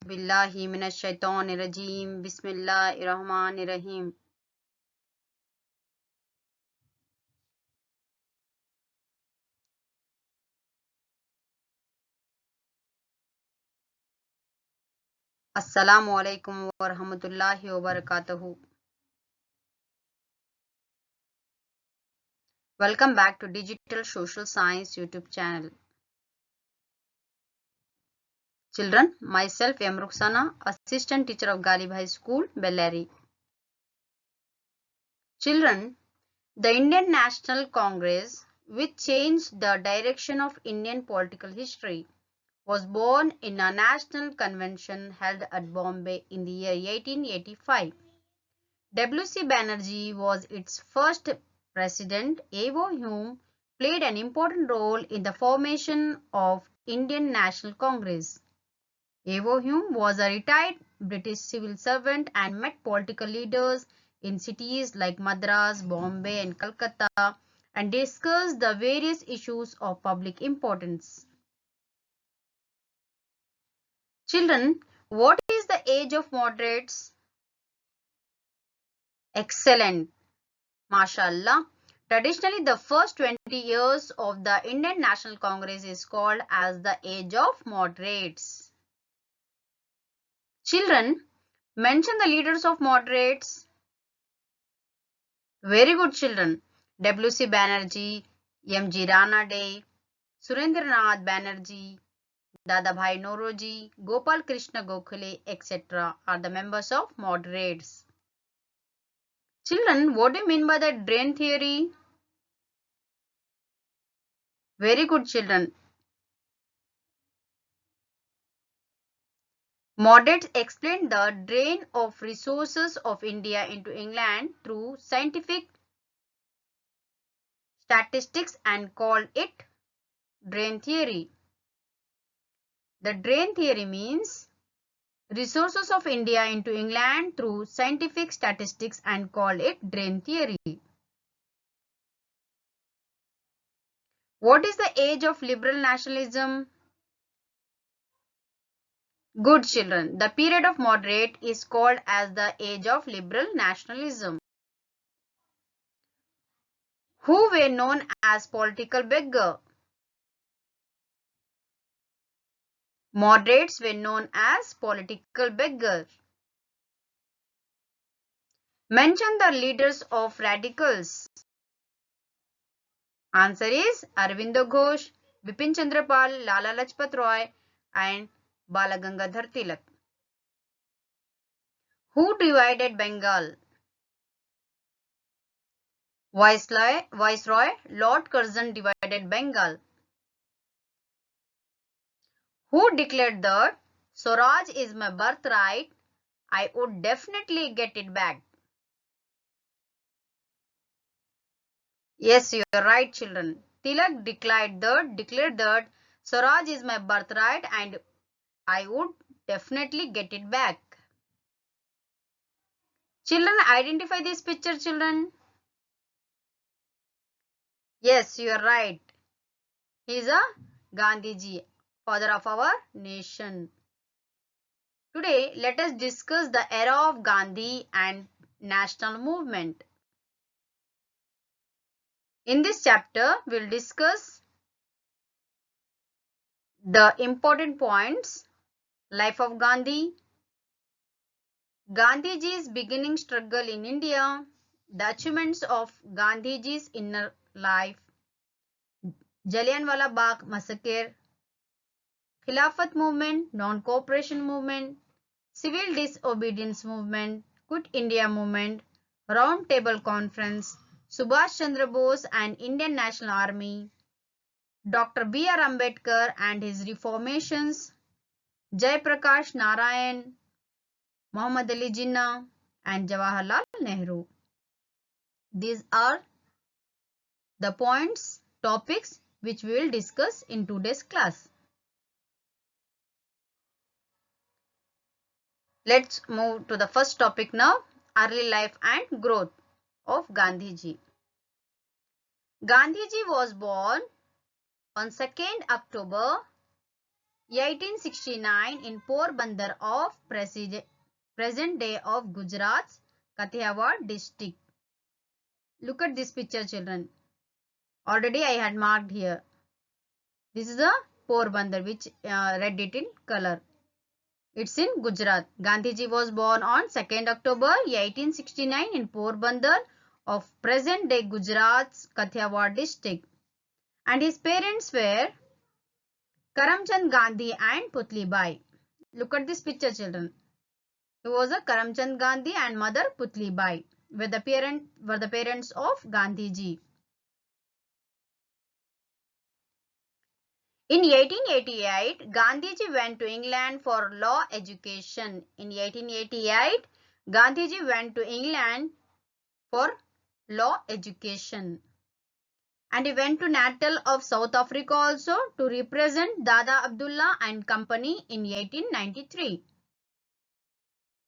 बिल्लाहि मिनश शैतानिर रजीम बिस्मिल्लाहिर रहमानिर रहीम। अस्सलामु अलैकुम व रहमतुल्लाहि व बरकातहू। Welcome back to Digital Social Science YouTube channel. Children, myself M. Ruxana, Assistant Teacher of Galib High School, Bellary. Children, the Indian National Congress, which changed the direction of Indian political history, was born in a national convention held at Bombay in the year 1885. W.C. Banerjee was its first president. Evo Hume played an important role in the formation of Indian National Congress. Evo Hume was a retired British civil servant and met political leaders in cities like Madras, Bombay and Calcutta and discussed the various issues of public importance. Children, what is the age of moderates? Excellent. MashaAllah. Traditionally, the first 20 years of the Indian National Congress is called as the age of moderates. Children, mention the leaders of moderates. Very good, children. W.C. Banerjee, M.G. Ranade, Surendranath Banerjee, Dadabhai Naoroji, Gopal Krishna Gokhale, etc. are the members of moderates. Children, what do you mean by the drain theory? Very good, children. Moderates explained the drain of resources of India into England through scientific statistics and called it drain theory. The drain theory means resources of India into England through scientific statistics and called it drain theory. What is the age of liberal nationalism? Good, children. The period of moderate is called as the age of liberal nationalism. Who were known as political beggar? Moderates were known as political beggars. Mention the leaders of radicals. Answer is Aurobindo Ghosh, Bipin Chandra Pal, Lala Lajpat Roy and Balagangadhar Tilak. Who divided Bengal? Viceroy Lord Curzon divided Bengal. Who declared that Swaraj is my birthright, I would definitely get it back? Yes, you are right, children. Tilak declared that Swaraj is my birthright and I would definitely get it back. Children, identify this picture, children. Yes, you are right. He is a Gandhiji, father of our nation. Today, let us discuss the era of Gandhi and national movement. In this chapter, we will discuss the important points: life of Gandhi, Gandhiji's beginning struggle in India, the achievements of Gandhiji's inner life, Jallianwala Bagh massacre, Khilafat movement, non-cooperation movement, civil disobedience movement, Quit India movement, Round Table Conference, Subhash Chandra Bose and Indian National Army, Dr. B. R. Ambedkar and his reformations, Jai Prakash Narayan, Muhammad Ali Jinnah and Jawaharlal Nehru. These are the topics which we will discuss in today's class. Let's move to the first topic now, early life and growth of Gandhiji. Gandhiji was born on 2nd October 1869 in Porbandar of present day of Gujarat's Kathiawar district. Look at this picture, children. Already I had marked here. This is a Porbandar, which read it in color. It's in Gujarat. Gandhiji was born on 2nd October 1869 in Porbandar of present day Gujarat's Kathiawar district. And his parents were Karamchand Gandhi and Putli Bai. Look at this picture, children. He was a Karamchand Gandhi and mother Putli Bai were the parents of Gandhiji. In 1888, Gandhiji went to England for law education. In 1888, Gandhiji went to England for law education. And he went to Natal of South Africa also to represent Dada Abdullah and company in 1893.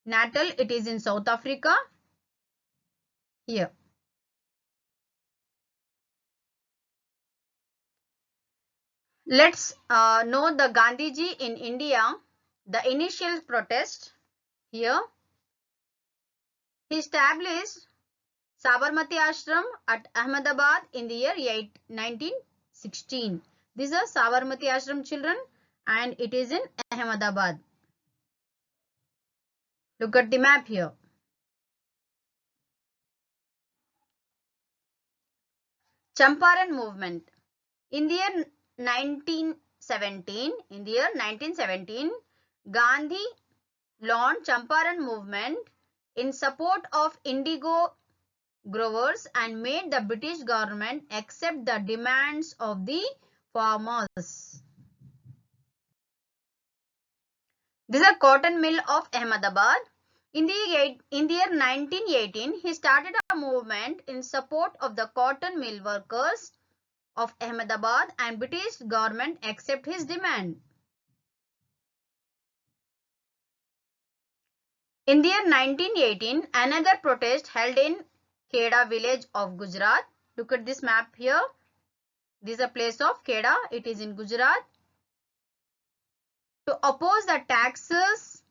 Natal, it is in South Africa. Here. Let's know the Gandhiji in India, the initial protest. Here, he established Sabarmati Ashram at Ahmedabad in the year 1916. This is Sabarmati Ashram, children, and it is in Ahmedabad. Look at the map here. Champaran movement. In the year 1917, Gandhi launched Champaran movement in support of indigo growers and made the British government accept the demands of the farmers. This is a cotton mill of Ahmedabad. In the year 1918, he started a movement in support of the cotton mill workers of Ahmedabad and British government accept his demand. In the year 1918, another protest held in Kheda village of Gujarat. Look at this map here. This is a place of Kheda. It is in Gujarat. To oppose the taxes,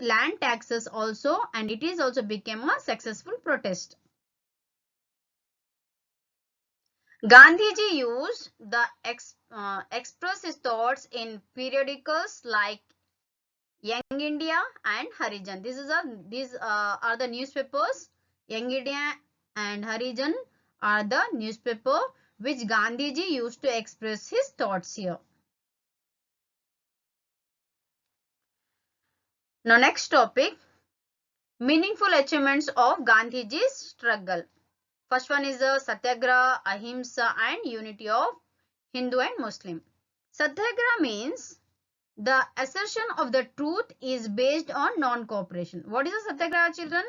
land taxes also, and it is also became a successful protest. Gandhiji used the express his thoughts in periodicals like Young India and Harijan. These are the newspapers. Young India and Harijan are the newspaper which Gandhiji used to express his thoughts here. Now next topic, meaningful achievements of Gandhiji's struggle. First one is the Satyagraha, Ahimsa and unity of Hindu and Muslim. Satyagraha means the assertion of the truth is based on non-cooperation. What is a Satyagraha, children?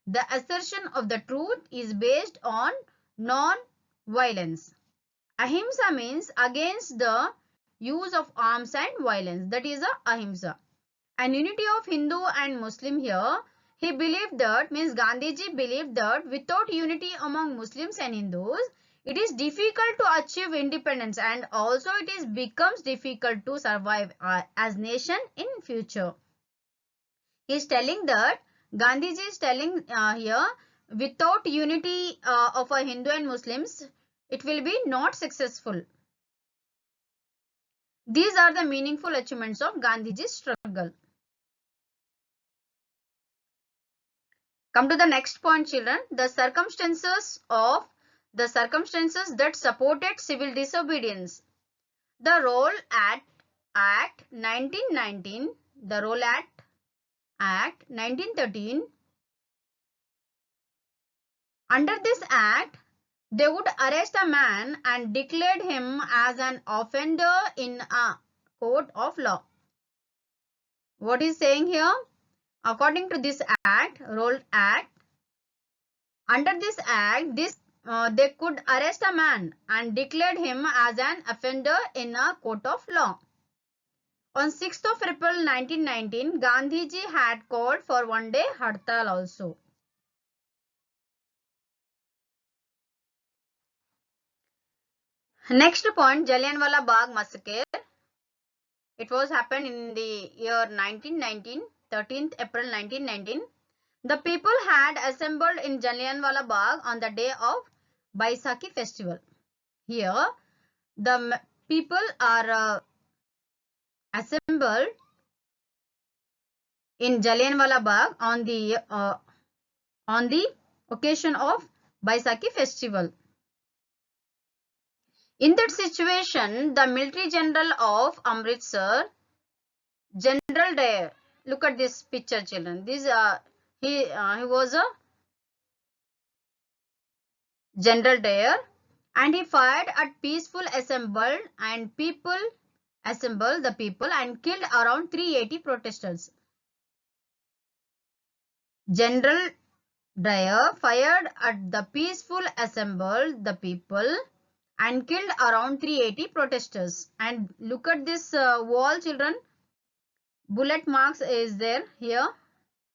The assertion of the truth is based on non-violence. Ahimsa means against the use of arms and violence. That is a Ahimsa. And unity of Hindu and Muslim here, he believed that, means Gandhiji believed that without unity among Muslims and Hindus, it is difficult to achieve independence and also it becomes difficult to survive as nation in future. He is telling that, Gandhiji is telling here, without unity of a Hindu and Muslims, it will be not successful. These are the meaningful achievements of Gandhiji's struggle. Come to the next point, children. The circumstances that supported civil disobedience. The Role Act 1919, the Role Act 1913. Under this act, they would arrest a man and declared him as an offender in a court of law. What is saying here? According to this act, Role Act, under this act, they could arrest a man and declared him as an offender in a court of law. On 6th of April 1919, Gandhiji had called for one-day Hartal also. Next point, Jallianwala Bagh massacre. It was happened in the year 1919, 13th April 1919. The people had assembled in Jallianwala Bagh on the day of Baisakhi festival. Here, the people are assembled in Jallianwala Bagh on the occasion of Baisakhi festival. In that situation, the military general of Amritsar, General Dyer, look at this picture, children. He was a General Dyer, and he fired at peaceful assembled the people and killed around 380 protesters. General Dyer fired at the peaceful assembled the people and killed around 380 protesters. And look at this wall, children. Bullet marks is there here.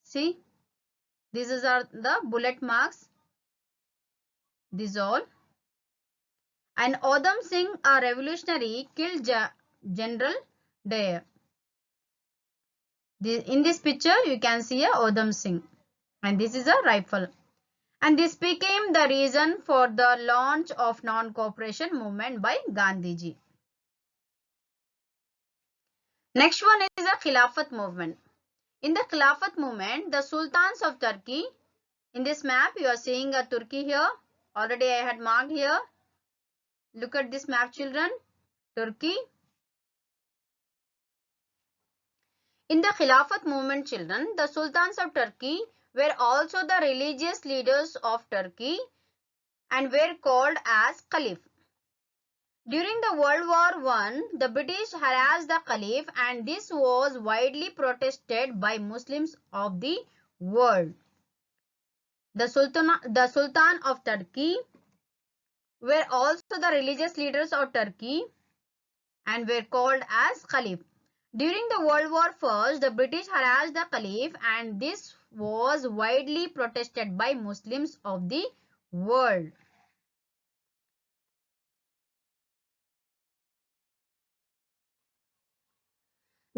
See, these are the bullet marks. These all. And Udham Singh, a revolutionary, killed General Dyer. In this picture, you can see a Udham Singh. And this is a rifle. And this became the reason for the launch of non-cooperation movement by Gandhiji. Next one is the Khilafat movement. In the Khilafat movement, the Sultans of Turkey, in this map you are seeing a Turkey here. Already I had marked here. Look at this map, children. Turkey. In the Khilafat movement, children, the Sultans of Turkey were also the religious leaders of Turkey and were called as Caliph. During the World War I, the British harassed the Caliph, and this was widely protested by Muslims of the world. The Sultan of Turkey were also the religious leaders of Turkey and were called as Caliph. During the World War I, the British harassed the Caliph, and this was widely protested by Muslims of the world.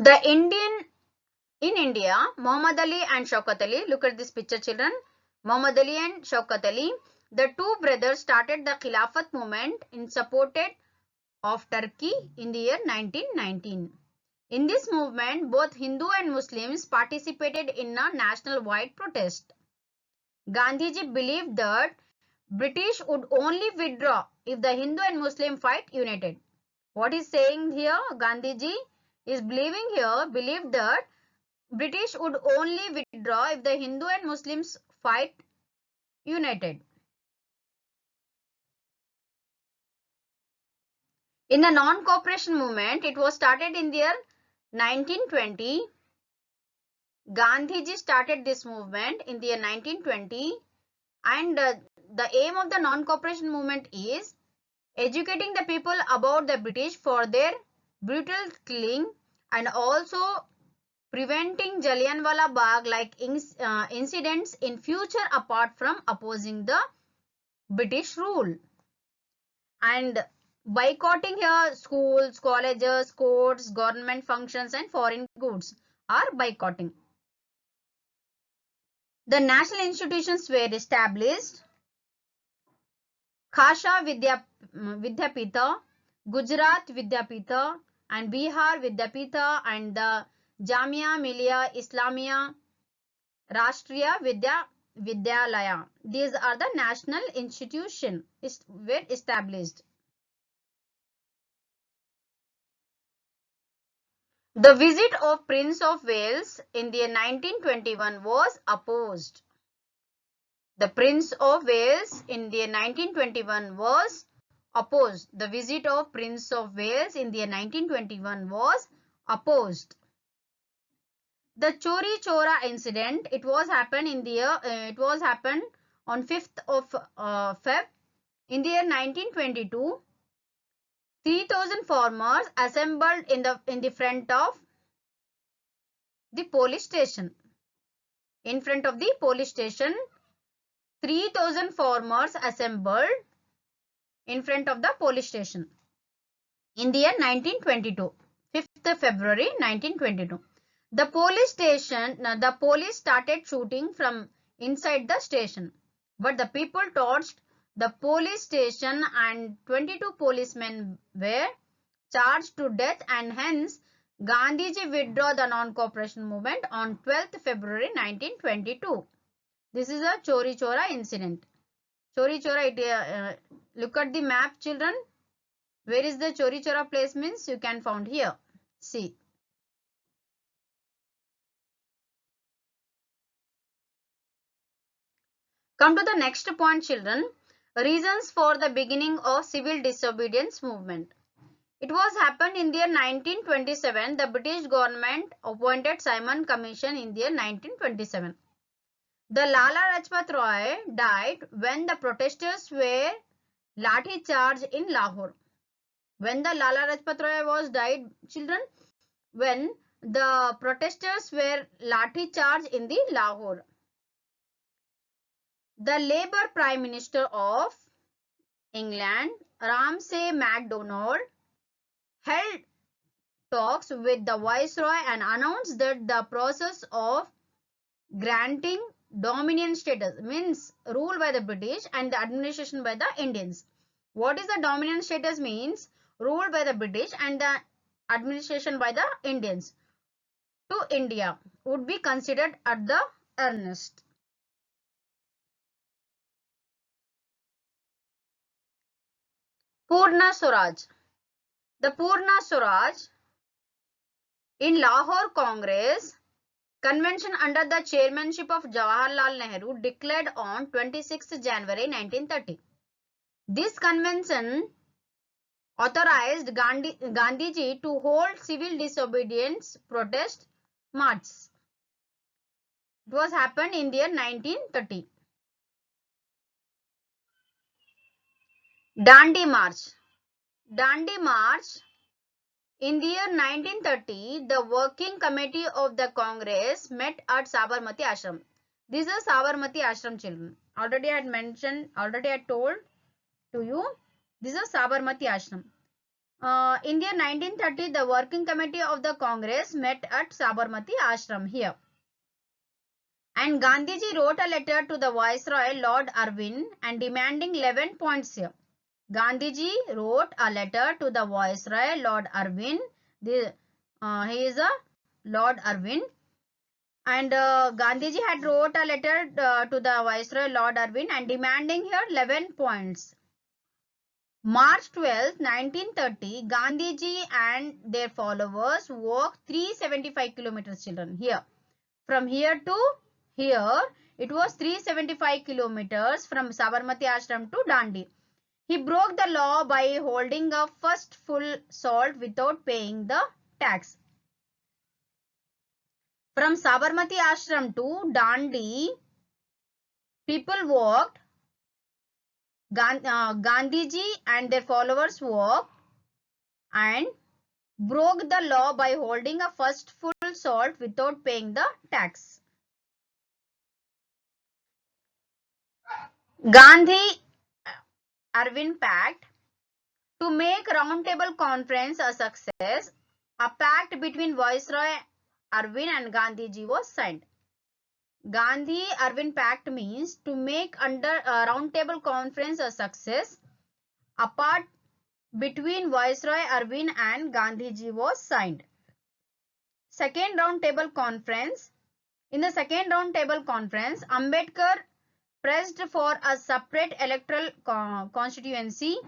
In India, Muhammad Ali and Shaukat Ali, look at this picture, children. Muhammad Ali and Shaukat Ali, the two brothers, started the Khilafat movement in support of Turkey in the year 1919. In this movement, both Hindu and Muslims participated in a national-wide protest. Gandhiji believed that British would only withdraw if the Hindu and Muslim fight united. What is saying here? Gandhiji is believed that British would only withdraw if the Hindu and Muslims fight united. In the non-cooperation movement, it was started in the year 1920. Gandhiji started this movement in the year 1920, and the aim of the non-cooperation movement is educating the people about the British for their brutal killing and also preventing Jallianwala Bagh like incidents in future apart from opposing the British rule. And boycotting here schools, colleges, courts, government functions and foreign goods are boycotting. The national institutions were established. Khasha Vidyapita, Gujarat Vidyapita and Bihar Vidyapita and the Jamia Millia Islamia Rashtriya Vidyalaya. These are the national institutions were established. The visit of Prince of Wales in the year 1921 was opposed. The Prince of Wales in the year 1921 was opposed. The visit of Prince of Wales in the year 1921 was opposed. The Chori Chora incident, it was happened on 5th of Feb in the year 1922. 3,000 farmers assembled in the front of the police station. In front of the police station, 3,000 farmers assembled in front of the police station. in the year 1922, 5th February 1922. The police started shooting from inside the station, but the people torched the police station and 22 policemen were charged to death, and hence Gandhiji withdrew the non-cooperation movement on 12th February 1922. This is a Chori Chora incident. Chori Chora, look at the map, children. Where is the Chori Chora place means you can found here. See. Come to the next point, children. Reasons for the beginning of civil disobedience movement. It was happened in the year 1927. The British government appointed Simon Commission in the year 1927. The Lala Rajpat Roy died when the protesters were lathi charged in Lahore. When the Lala Rajpat Roy was died, children, when the protesters were lathi charged in the Lahore. The Labour Prime Minister of England, Ramsay MacDonald, held talks with the Viceroy and announced that the process of granting dominion status means rule by the British and the administration by the Indians. What is the dominion status means? Rule by the British and the administration by the Indians to India would be considered at the earnest. Purna Swaraj. The Purna Swaraj in Lahore Congress Convention under the chairmanship of Jawaharlal Nehru declared on 26th January 1930. This convention authorized Gandhiji to hold civil disobedience protest marches. It was happened in the year 1930. Dandi March. Dandi March. In the year 1930, the working committee of the Congress met at Sabarmati Ashram. This is Sabarmati Ashram, children. Already I had told to you. This is Sabarmati Ashram. In the year 1930, the working committee of the Congress met at Sabarmati Ashram here. And Gandhiji wrote a letter to the Viceroy Lord Irwin and demanding 11 points here. Gandhiji wrote a letter to the Viceroy Lord Irwin. He is a Lord Irwin. And Gandhiji had wrote a letter to the Viceroy Lord Irwin and demanding here 11 points. March 12, 1930, Gandhiji and their followers walked 375 kilometers, children, here. From here to here, it was 375 kilometers from Sabarmati Ashram to Dandi. He broke the law by holding a first full salt without paying the tax. From Sabarmati Ashram to Dandi, people walked. Gandhiji and their followers walked and broke the law by holding a first full salt without paying the tax. Gandhi-Irwin Pact. To make Roundtable Conference a success, a pact between Viceroy Irwin and Gandhiji was signed. Gandhi-Irwin Pact means to make under a Roundtable Conference a success. A pact between Viceroy Irwin and Gandhiji was signed. Second Roundtable Conference. In the second Roundtable Conference, Ambedkar pressed for a separate electoral constituency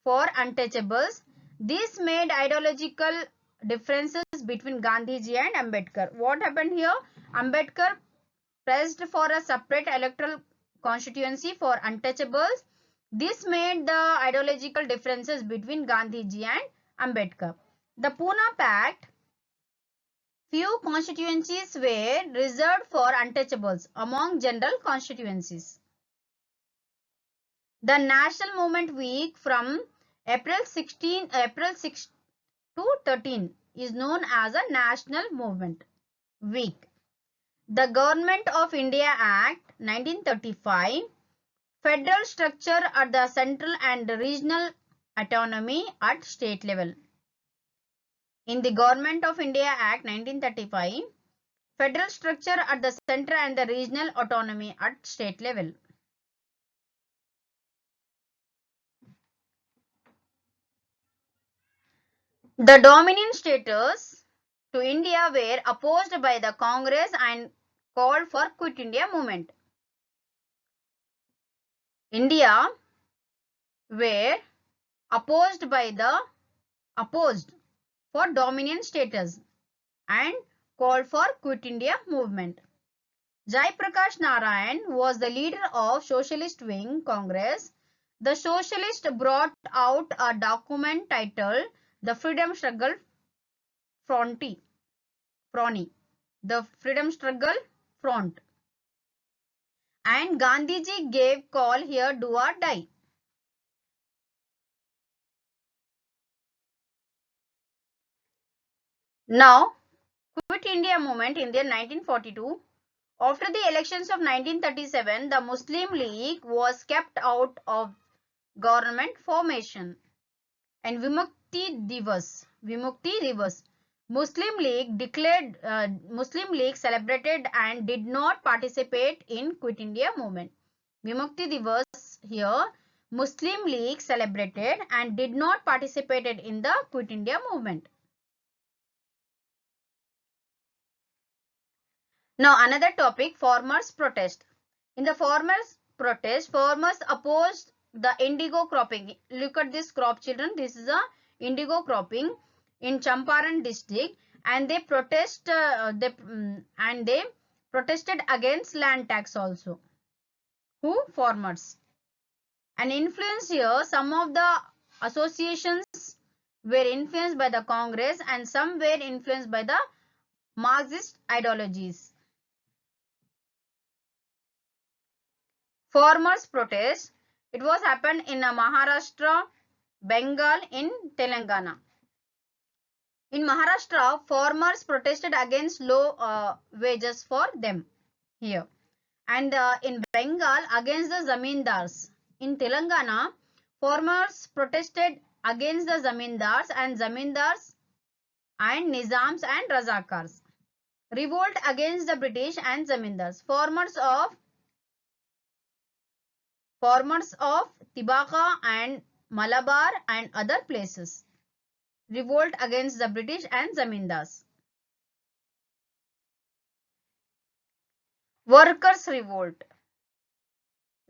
for untouchables. This made ideological differences between Gandhiji and Ambedkar. What happened here? Ambedkar pressed for a separate electoral constituency for untouchables. This made the ideological differences between Gandhiji and Ambedkar. The Pune Pact. Few constituencies were reserved for untouchables among general constituencies. The National Movement Week from April 6 to 13 is known as a National Movement Week. The Government of India Act 1935, federal structure at the central and regional autonomy at state level. In the Government of India Act 1935, federal structure at the center and the regional autonomy at state level. The Dominion status to India were opposed by the Congress and called for Quit India movement. India were opposed for Dominion status and called for Quit India movement. Jai Prakash Narayan was the leader of Socialist Wing Congress. The Socialists brought out a document titled The Freedom Struggle Fronti, the Freedom Struggle Front. And Gandhiji gave call here do or die. Now, Quit India movement in the 1942. After the elections of 1937, the Muslim League was kept out of government formation. And Vimukti Divas, Muslim League celebrated and did not participate in Quit India movement. Vimukti Divas here, Muslim League celebrated and did not participate in the Quit India movement. Now another topic, farmers protest. In the farmers protest, farmers opposed the indigo cropping. Look at this crop, children. This is a indigo cropping in Champaran district, and they protested against land tax also. Who? Farmers. And influence here, some of the associations were influenced by the Congress and some were influenced by the Marxist ideologies. Farmers protest. It was happened in Maharashtra, Bengal, in Telangana. In Maharashtra, farmers protested against low wages for them here. And in Bengal, against the zamindars. In Telangana, farmers protested against the zamindars and nizams and razakars. Revolt against the British and zamindars. Farmers of Tibaka and Malabar and other places. Revolt against the British and zamindars. Workers' revolt.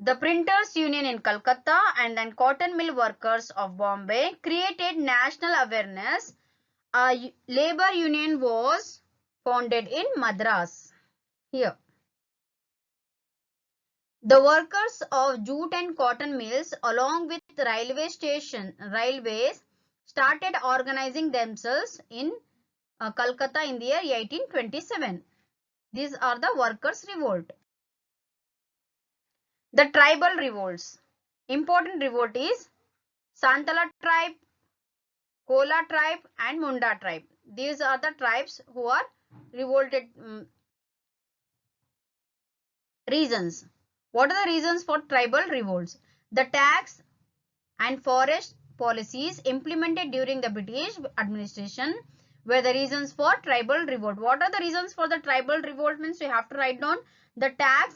The Printers Union in Calcutta and then Cotton Mill Workers of Bombay created national awareness. A labor union was founded in Madras. Here. The workers of jute and cotton mills along with railways started organizing themselves in Calcutta in the year 1827. These are the workers' revolt. The tribal revolts. Important revolt is Santala tribe, Kola tribe and Munda tribe. These are the tribes who are revolted. Reasons. What are the reasons for tribal revolts? The tax and forest policies implemented during the British administration were the reasons for tribal revolt. What are the reasons for the tribal revolt? Means you have to write down the tax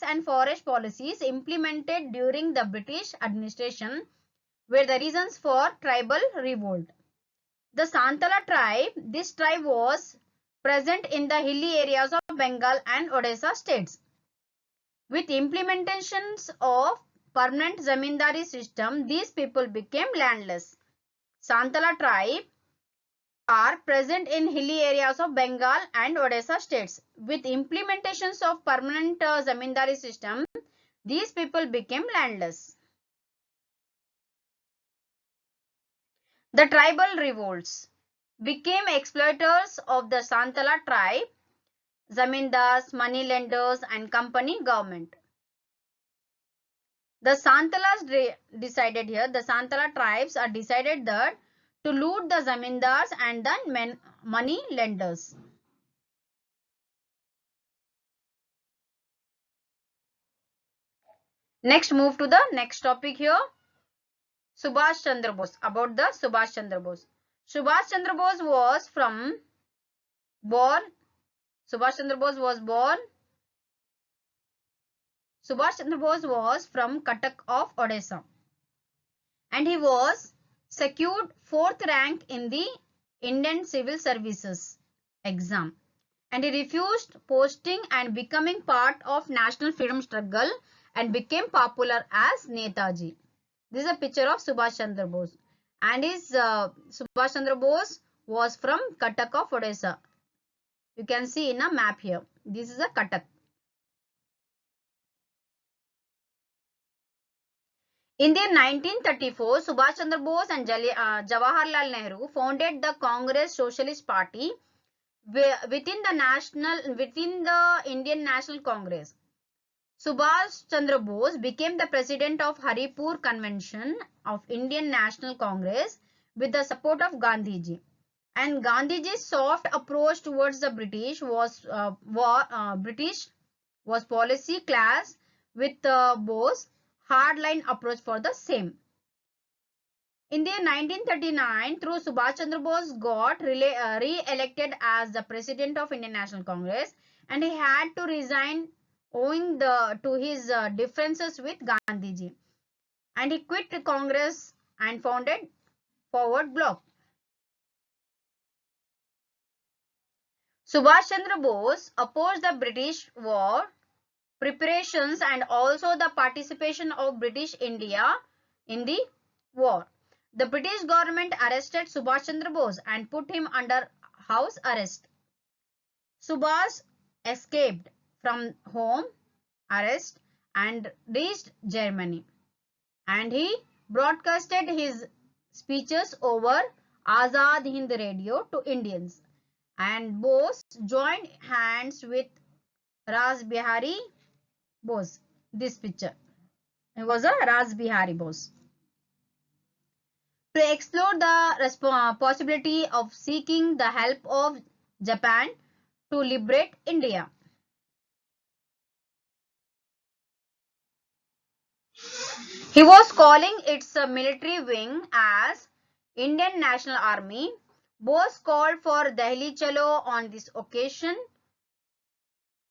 and forest policies implemented during the British administration were the reasons for tribal revolt. The Santala tribe, this tribe was present in the hilly areas of Bengal and Odisha states. With implementations of permanent zamindari system, these people became landless. Santala tribe are present in hilly areas of Bengal and Odisha states. With implementations of permanent zamindari system, these people became landless. The tribal revolts became exploiters of the Santala tribe, zamindars, money lenders and company government. The Santalas decided here, the Santala tribes are decided that to loot the zamindars and the money lenders. Next, move to the next topic here. Subhash Chandra Bose. About the Subhash Chandra Bose. Subhash Chandra Bose was born. Subhash Chandra Bose was born. Subhash Chandra Bose was from Cuttack of Odisha, and he was secured fourth rank in the Indian Civil Services exam, and he refused posting and becoming part of national freedom struggle and became popular as Netaji. This is a picture of Subhash Chandra Bose, and his Subhash Chandra Bose was from Cuttack of Odisha. You can see in a map here. This is a Cuttack. In the 1934, Subhash Chandra Bose and Jawaharlal Nehru founded the Congress Socialist Party within the Indian National Congress. Subhash Chandra Bose became the president of Haripur Convention of Indian National Congress with the support of Gandhiji. And Gandhiji's soft approach towards the British was policy class with Bose hardline approach for the same. In the 1939, through Subhash Chandra Bose got re-elected as the president of Indian National Congress, and he had to resign owing to his differences with Gandhiji, and he quit the Congress and founded Forward Bloc. Subhash Chandra Bose opposed the British war preparations and also the participation of British India in the war. The British government arrested Subhash Chandra Bose and put him under house arrest. Subhash escaped from home arrest and reached Germany, and he broadcasted his speeches over Azad Hind Radio to Indians, and Bose joined hands with Ras Bihari Bose. This picture, it was a Ras Bihari Bose. To explore the possibility of seeking the help of Japan to liberate India. He was calling its military wing as Indian National Army. Bose called for Delhi Chalo on this occasion.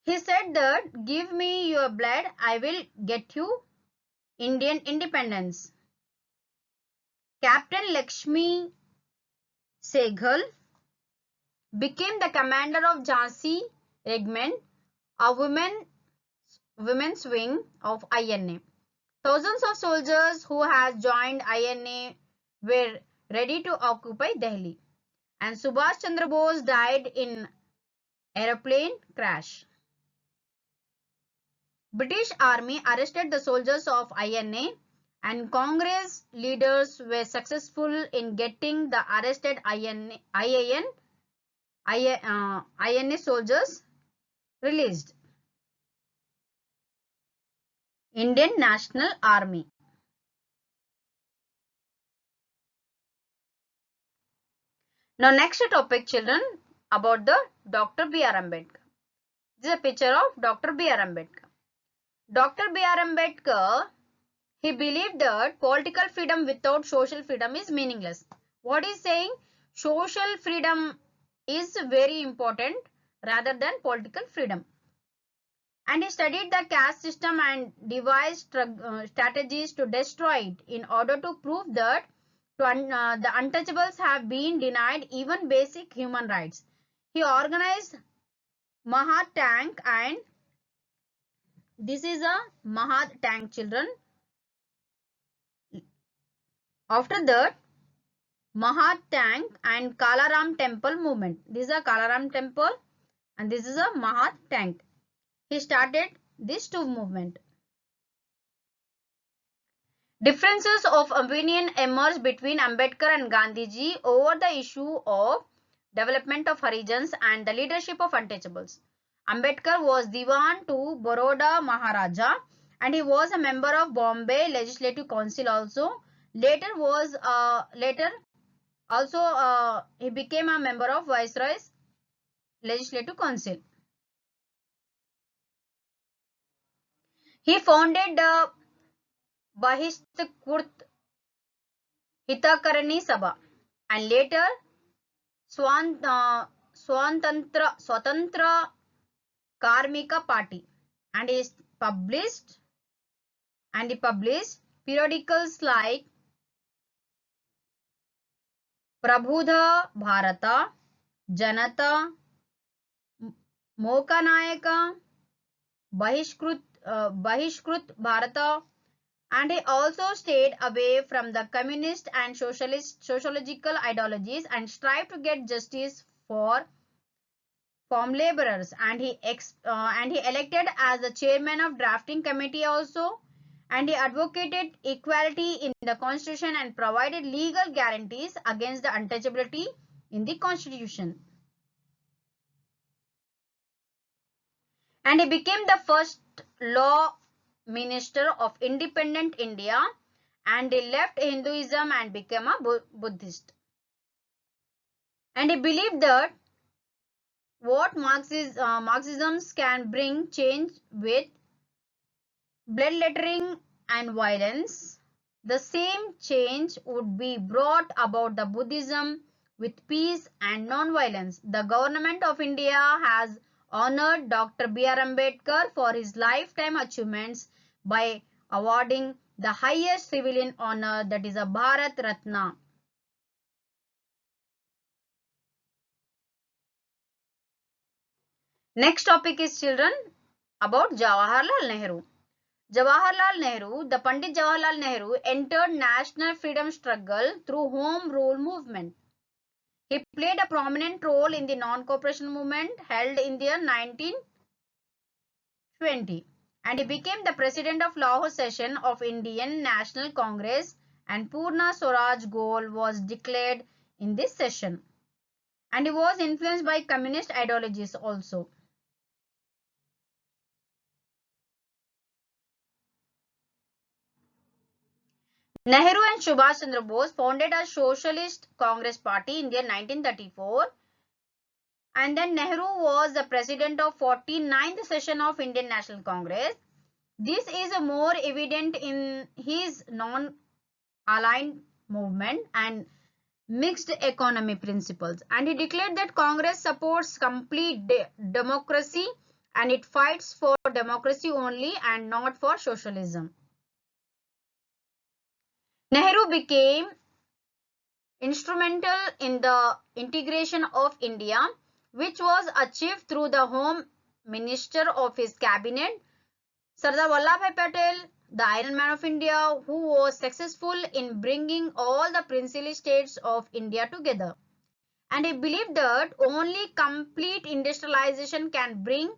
He said that, "Give me your blood, I will get you Indian independence." Captain Lakshmi Seghal became the commander of Jhansi Regiment, a women's wing of INA. Thousands of soldiers who had joined INA were ready to occupy Delhi, and Subhash Chandra Bose died in aeroplane crash. British Army arrested the soldiers of INA, and Congress leaders were successful in getting the arrested INA soldiers released. Indian National Army. Now next topic, children, about the Dr. B.R. Ambedkar. This is a picture of Dr. B.R. Ambedkar. Dr. B.R. Ambedkar, he believed that political freedom without social freedom is meaningless. What is saying? Social freedom is very important rather than political freedom. And he studied the caste system and devised strategies to destroy it in order to prove that the untouchables have been denied even basic human rights. He organized Mahat Tank, and this is a Mahat Tank, children. After that, Mahat Tank and Kalaram Temple movement. This is a Kalaram Temple and this is a Mahat Tank. He started these two movements. Differences of opinion emerged between Ambedkar and Gandhiji over the issue of development of Harijans and the leadership of untouchables. Ambedkar was Diwan to Baroda Maharaja, and he was a member of Bombay Legislative Council also. Later he became a member of Viceroy's Legislative Council. He founded the Bahishtkurt Hitakarani Sabha, and later Swatantra Karmika Party, and published he published periodicals like Prabudha Bharata, Janata, Mokanayaka, Bahishkrut Bharata, and he also stayed away from the communist and sociological ideologies and strived to get justice for farm laborers, and he elected as the chairman of drafting committee also, and he advocated equality in the constitution and provided legal guarantees against the untouchability in the constitution. And he became the first law minister of independent India, and he left Hinduism and became a Buddhist. And he believed that what Marxism can bring change with bloodletting and violence, the same change would be brought about the Buddhism with peace and non-violence. The government of India has honored Dr. B.R. Ambedkar for his lifetime achievements by awarding the highest civilian honor, that is a Bharat Ratna. Next topic is children about Jawaharlal Nehru. Jawaharlal Nehru, the Pandit Jawaharlal Nehru entered national freedom struggle through Home Rule movement. He played a prominent role in the non-cooperation movement held in the 1920, and he became the president of Lahore session of Indian National Congress, and Purna Swaraj goal was declared in this session, and he was influenced by communist ideologies also. Nehru and Subhash Chandra Bose founded a Socialist Congress Party in the 1934, and then Nehru was the president of 49th session of Indian National Congress. This is more evident in his non-aligned movement and mixed economy principles, and he declared that Congress supports complete democracy and it fights for democracy only and not for socialism. Nehru became instrumental in the integration of India, which was achieved through the Home Minister of his cabinet, Sardar Vallabhbhai Patel, the Iron Man of India, who was successful in bringing all the princely states of India together. And he believed that only complete industrialization can bring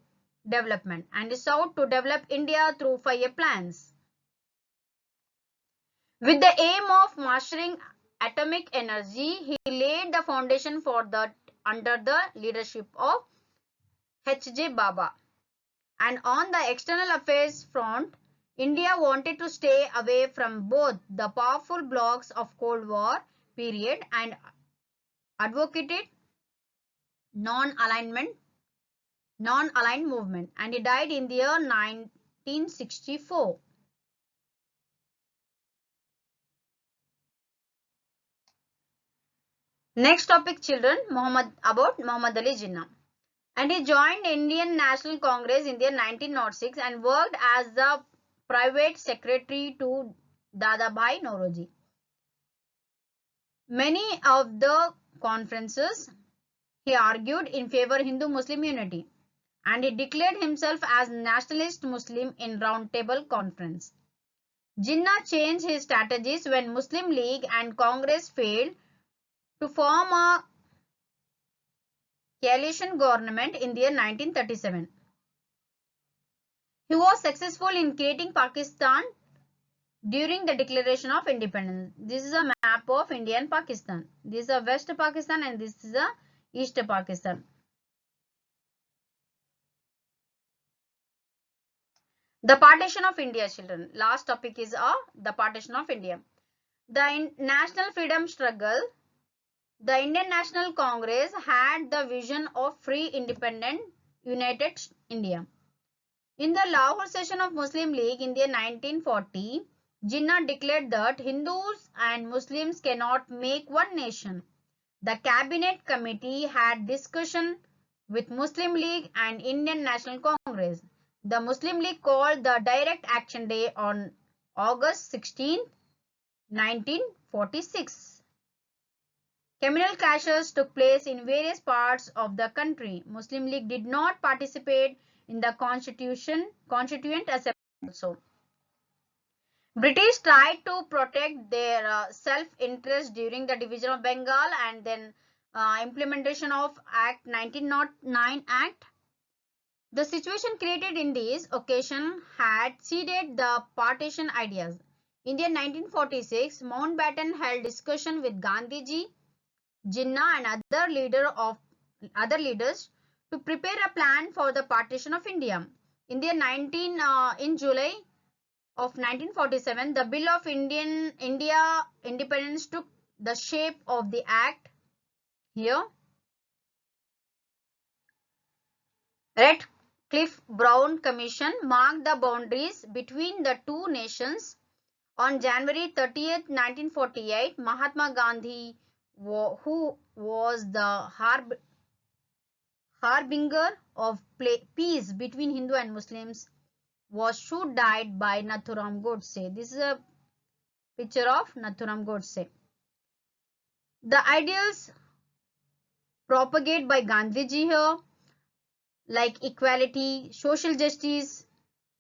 development, and he sought to develop India through 5-year plans. With the aim of mastering atomic energy, he laid the foundation for that under the leadership of H.J. Baba. And on the external affairs front, India wanted to stay away from both the powerful blocs of Cold War period and advocated non-aligned movement, and he died in the year 1964. Next topic children, about Muhammad Ali Jinnah. And he joined Indian National Congress in the year 1906 and worked as the private secretary to Dadabhai Naoroji. Many of the conferences he argued in favor Hindu-Muslim unity, and he declared himself as nationalist Muslim in Round Table Conference. Jinnah changed his strategies when Muslim League and Congress failed to form a coalition government in the year 1937. He was successful in creating Pakistan during the declaration of independence. This is a map of India and Pakistan. This is a West Pakistan and this is a East Pakistan. The partition of India children. Last topic is the partition of India. The national freedom struggle. The Indian National Congress had the vision of free, independent, united India. In the Lahore session of Muslim League in the year 1940, Jinnah declared that Hindus and Muslims cannot make one nation. The cabinet committee had discussion with Muslim League and Indian National Congress. The Muslim League called the Direct Action Day on August 16, 1946. Communal clashes took place in various parts of the country. Muslim League did not participate in the Constituent Assembly also. British tried to protect their self-interest during the division of Bengal and then implementation of Act 1909 Act. The situation created in this occasion had seeded the partition ideas. In the year 1946, Mountbatten held discussion with Gandhiji, Jinnah and other leaders to prepare a plan for the partition of India. In in July of 1947, the Bill of India Independence took the shape of the Act here. Radcliffe-Brown Commission marked the boundaries between the two nations. On January 30th, 1948, Mahatma Gandhi, who was the harbinger of peace between Hindu and Muslims, was died by Nathuram Godse. This is a picture of Nathuram Godse. The ideals propagated by Gandhiji here, like equality, social justice,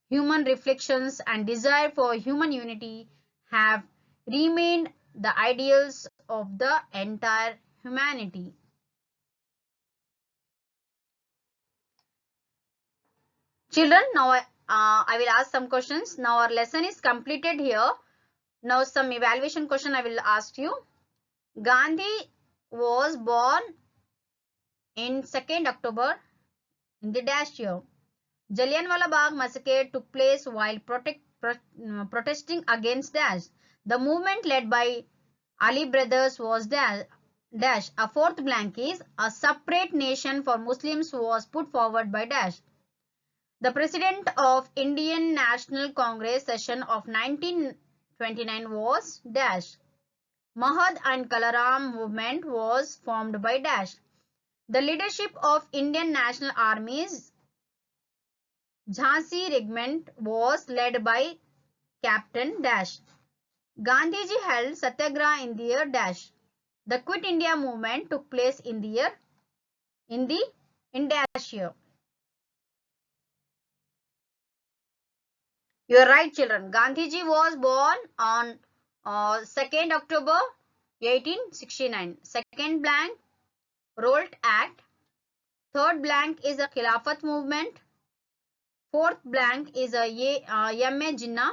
human reflections, and desire for human unity, have remained the ideals of the entire humanity. Children, now I will ask some questions. Now our lesson is completed here. Now some evaluation question I will ask you. Gandhi was born in 2nd October in the dash year. Jallianwala Bagh massacre took place while protesting against dash. The movement led by Ali brothers was dash. A fourth blank is a separate nation for Muslims was put forward by dash. The president of Indian National Congress session of 1929 was dash. Mahad and Kalaram movement was formed by dash. The leadership of Indian National Army's Jhansi regiment was led by Captain dash. Gandhiji held Satyagraha in the year dash. The Quit India movement took place in the dash year. You are right, children. Gandhiji was born on 2nd October 1869. Second blank, Rolt Act. Third blank is a Khilafat movement. Fourth blank is a M.A. Jinnah.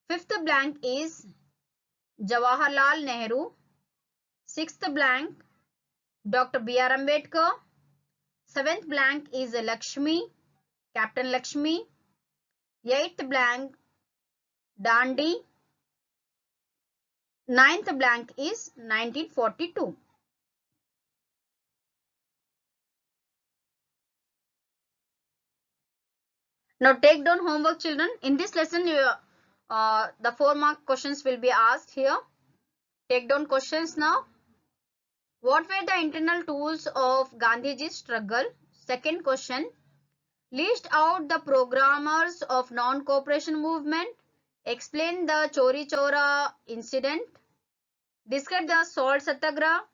Fifth blank is Jawaharlal Nehru. Sixth blank, Dr. B.R. Ambedkar. Seventh blank is Lakshmi, Captain Lakshmi. Eighth blank, Dandi. Ninth blank is 1942. Now take down homework, children. In this lesson, the 4-mark questions will be asked here. Take down questions now. What were the internal tools of Gandhiji's struggle? Second question. List out the programmers of non-cooperation movement. Explain the Chori Chora incident. Describe the Salt Satyagraha.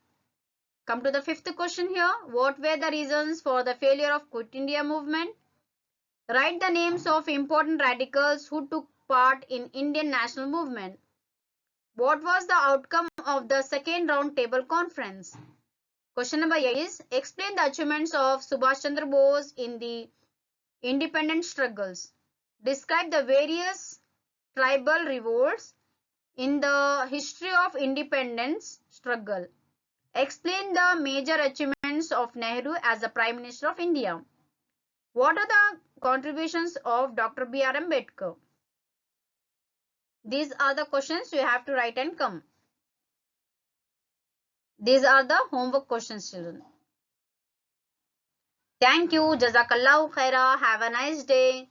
Come to the 5th question here. What were the reasons for the failure of Quit India movement? Write the names of important radicals who took part in Indian national movement. What was the outcome of the second round table conference? Question number 8 is explain the achievements of Subhash Chandra Bose in the independent struggles. Describe the various tribal revolts in the history of independence struggle. Explain the major achievements of Nehru as the Prime Minister of India. What are the contributions of Dr. B.R. Ambedkar? These are the questions you have to write and come. These are the homework questions, children. Thank you. Jazakallahu khaira. Have a nice day.